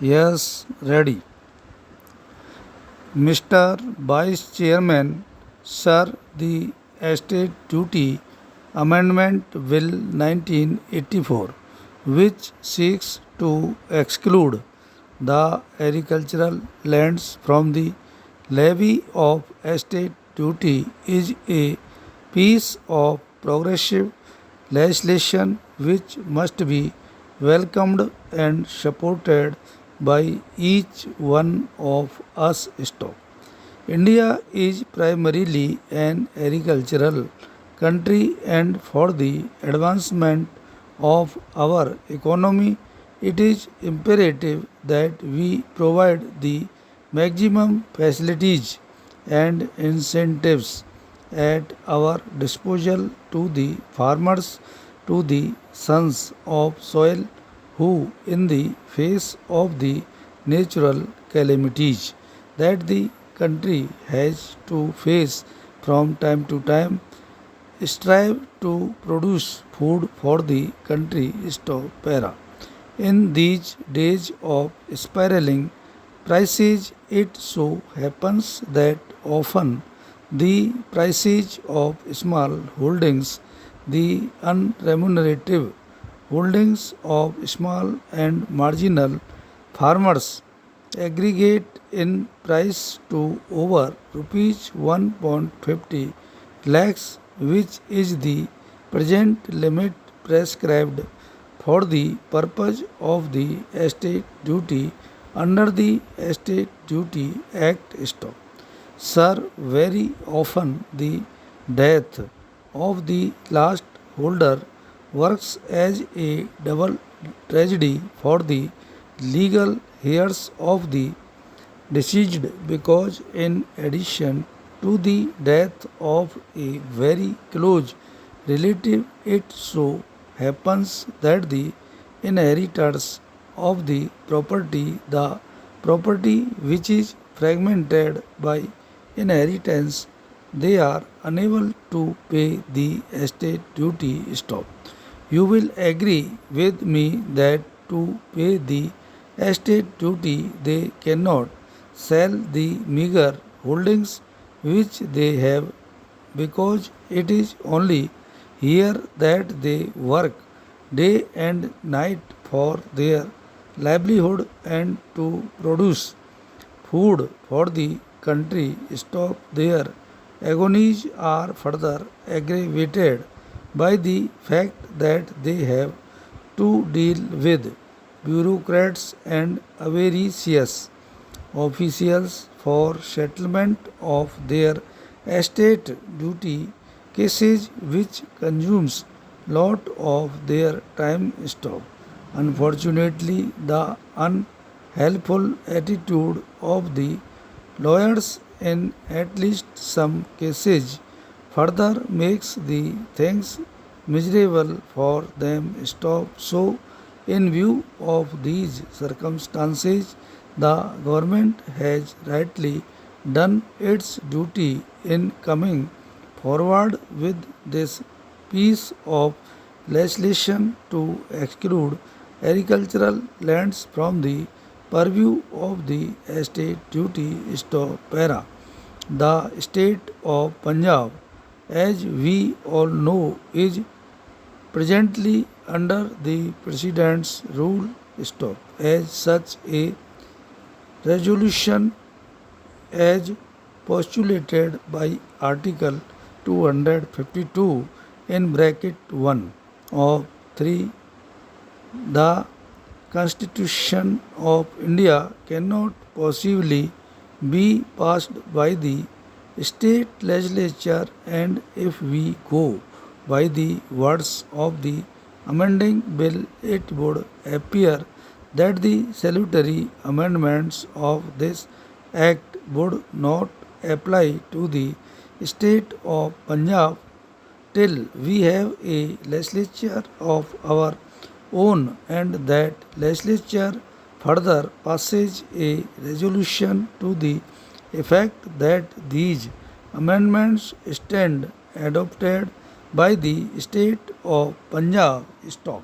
Yes, ready. Mr. Vice Chairman, Sir, the Estate Duty Amendment Bill 1984, which seeks to exclude the agricultural lands from the levy of estate duty, is a piece of progressive legislation which must be welcomed and supported by each one of us. Stop. India is primarily an agricultural country, and for the advancement of our economy, it is imperative that we provide the maximum facilities and incentives at our disposal to the farmers, to the sons of soil who, in the face of the natural calamities that the country has to face from time to time, strive to produce food for the country. Stop. Para. In these days of spiraling prices, it so happens that often the prices of small holdings, the unremunerative holdings of small and marginal farmers, aggregate in price to over rupees 1.50 lakhs, which is the present limit prescribed for the purpose of the estate duty under the Estate Duty Act. Stop. Sir, very often the death of the last holder works as a double tragedy for the legal heirs of the deceased, because in addition to the death of a very close relative, it so happens that the inheritors of the property which is fragmented by inheritance, they are unable to pay the estate duty. Stop. You will agree with me that to pay the estate duty, they cannot sell the meager holdings which they have, because it is only here that they work day and night for their livelihood and to produce food for the country. Stop. Their agonies are further aggravated by the fact that they have to deal with bureaucrats and avaricious officials for settlement of their estate duty cases, which consumes lot of their time. Stop. Unfortunately, the unhelpful attitude of the lawyers in at least some cases further makes the things miserable for them. Stop. So, in view of these circumstances, the government has rightly done its duty in coming forward with this piece of legislation to exclude agricultural lands from the purview of the estate duty. Stop. Para. The state of Punjab, as we all know, is presently under the President's rule. Stop. As such, a resolution as postulated by Article 252 in bracket 1 of 3, the Constitution of India cannot possibly be passed by the state legislature, and if we go by the words of the amending bill, it would appear that the salutary amendments of this act would not apply to the state of Punjab till we have a legislature of our own, and that legislature further passes a resolution to the effect that these amendments stand adopted by the state of Punjab. Stop.